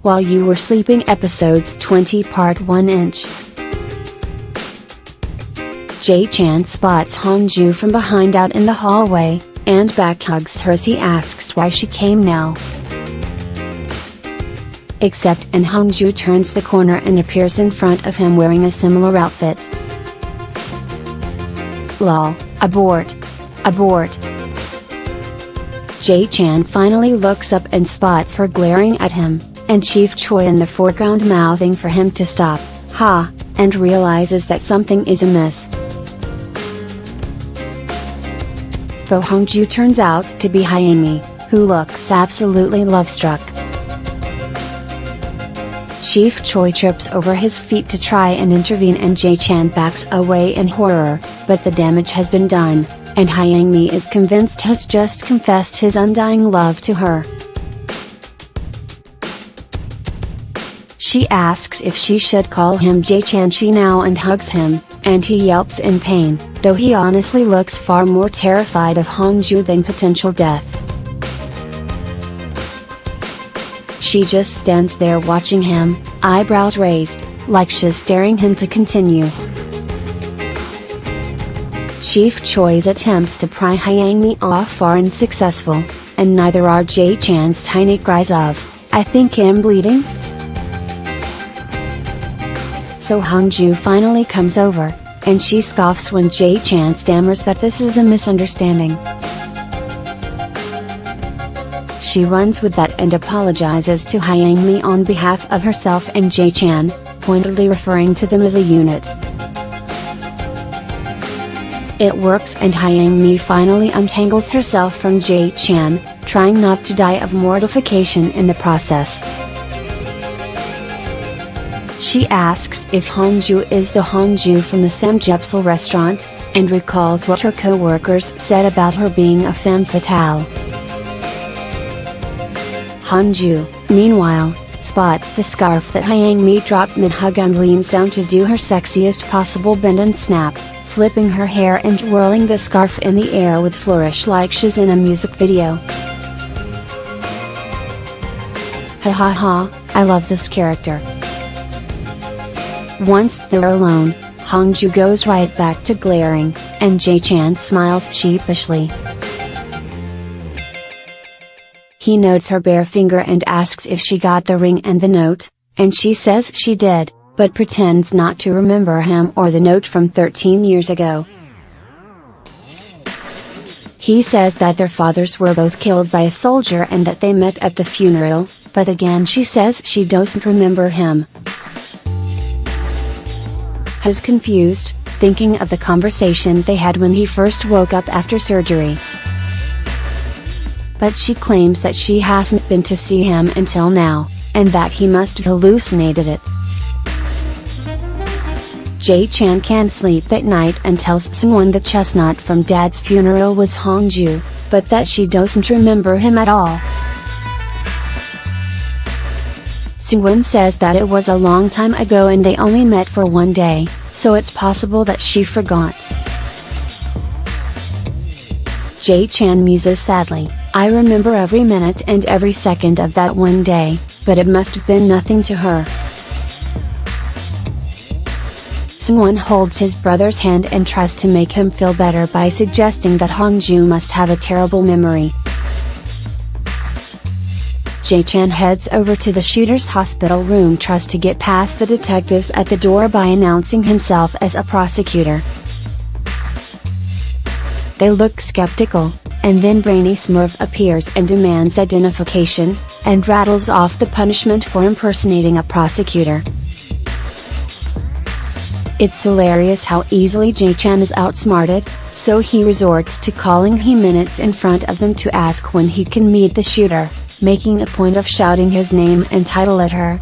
While You Were Sleeping Episodes 20 Part 1 inch. Jae-chan spots Hongju from behind out in the hallway, and back hugs her as he asks why she came now. Except and Hongju turns the corner and appears in front of him wearing a similar outfit. Lol, abort. Abort. Jae-chan finally looks up and spots her glaring at him, and Chief Choi in the foreground mouthing for him to stop, and realizes that something is amiss. Though Hongju turns out to be Hyangmi, who looks absolutely love-struck. Chief Choi trips over his feet to try and intervene and Jae-chan backs away in horror, but the damage has been done, and Hyangmi is convinced has just confessed his undying love to her. She asks if she should call him Jae-chan she now and hugs him, and he yelps in pain, though he honestly looks far more terrified of Hongju than potential death. She just stands there watching him, eyebrows raised, like she's daring him to continue. Chief Choi's attempts to pry Hyangmi off are unsuccessful, and neither are Jae-chan's tiny cries of, "I think I'm bleeding?" So Hongju finally comes over, and she scoffs when Jae-chan stammers that this is a misunderstanding. She runs with that and apologizes to Hyangmi on behalf of herself and Jae-chan, pointedly referring to them as a unit. It works and Hyangmi finally untangles herself from Jae-chan, trying not to die of mortification in the process. She asks if Hongju is the Hongju from the Samgyeopsal restaurant, and recalls what her co-workers said about her being a femme fatale. Hongju, meanwhile, spots the scarf that Hyangmi dropped mid-hug and leans down to do her sexiest possible bend and snap, flipping her hair and whirling the scarf in the air with flourish like she's in a music video. Ha ha ha, I love this character. Once they're alone, Hongju goes right back to glaring, and Jae-chan smiles sheepishly. He notes her bare finger and asks if she got the ring and the note, and she says she did, but pretends not to remember him or the note from 13 years ago. He says that their fathers were both killed by a soldier and that they met at the funeral, but again she says she doesn't remember him. Is confused, thinking of the conversation they had when he first woke up after surgery. But she claims that she hasn't been to see him until now, and that he must have hallucinated it. Jae-chan can't sleep that night and tells Sungwon the chestnut from Dad's funeral was Hongju, but that she doesn't remember him at all. Sungwon says that it was a long time ago and they only met for one day, so it's possible that she forgot. Jae-chan muses sadly, I remember every minute and every second of that one day, but it must have been nothing to her. Sungwon holds his brother's hand and tries to make him feel better by suggesting that Hongju must have a terrible memory. Jae-chan heads over to the shooter's hospital room, tries to get past the detectives at the door by announcing himself as a prosecutor. They look skeptical, and then Brainy Smurf appears and demands identification, and rattles off the punishment for impersonating a prosecutor. It's hilarious how easily Jae-chan is outsmarted, so he resorts to calling him minutes in front of them to ask when he can meet the shooter, making a point of shouting his name and title at her.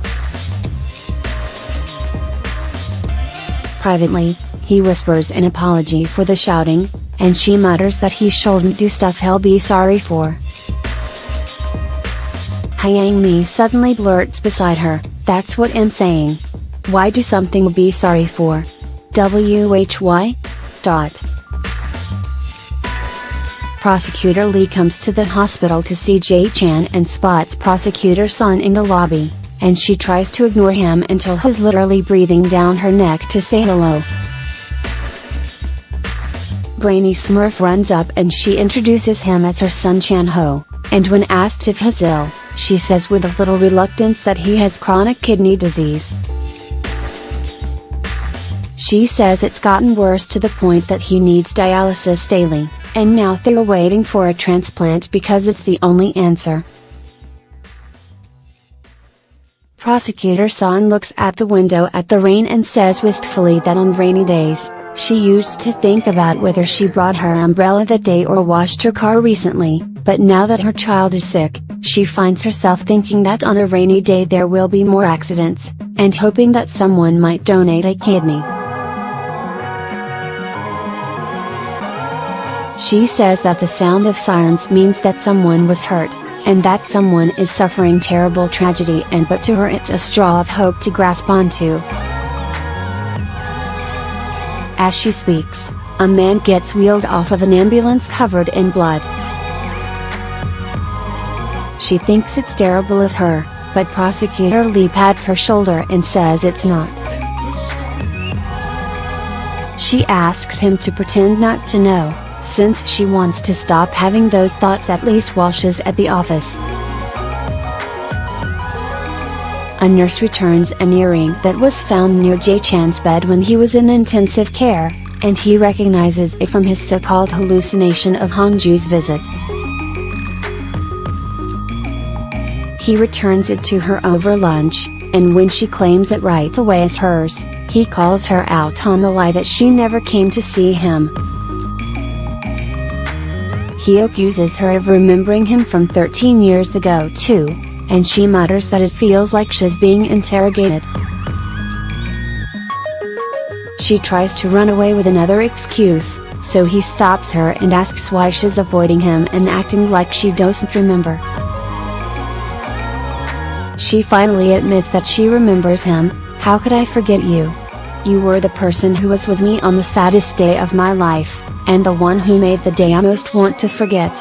Privately, he whispers an apology for the shouting, and she mutters that he shouldn't do stuff he'll be sorry for. Hyangmi suddenly blurts beside her, "That's what I'm saying. Why do something be sorry for? Why? Prosecutor Lee comes to the hospital to see Jae-chan and spots Prosecutor Sun in the lobby, and she tries to ignore him until he's literally breathing down her neck to say hello. Brainy Smurf runs up and she introduces him as her son Chan-ho, and when asked if he's ill, she says with a little reluctance that he has chronic kidney disease. She says it's gotten worse to the point that he needs dialysis daily, and now they're waiting for a transplant because it's the only answer. Prosecutor Son looks at the window at the rain and says wistfully that on rainy days, she used to think about whether she brought her umbrella that day or washed her car recently, but now that her child is sick, she finds herself thinking that on a rainy day there will be more accidents, and hoping that someone might donate a kidney. She says that the sound of sirens means that someone was hurt, and that someone is suffering terrible tragedy, and but to her it's a straw of hope to grasp onto. As she speaks, a man gets wheeled off of an ambulance covered in blood. She thinks it's terrible of her, but Prosecutor Lee pats her shoulder and says it's not. She asks him to pretend not to know, since she wants to stop having those thoughts at least while she's at the office. A nurse returns an earring that was found near Jae-chan's bed when he was in intensive care, and he recognizes it from his so-called hallucination of Hongju's visit. He returns it to her over lunch, and when she claims it right away as hers, he calls her out on the lie that she never came to see him. He accuses her of remembering him from 13 years ago too, and she mutters that it feels like she's being interrogated. She tries to run away with another excuse, so he stops her and asks why she's avoiding him and acting like she doesn't remember. She finally admits that she remembers him. "How could I forget you? You were the person who was with me on the saddest day of my life, and the one who made the day I most want to forget."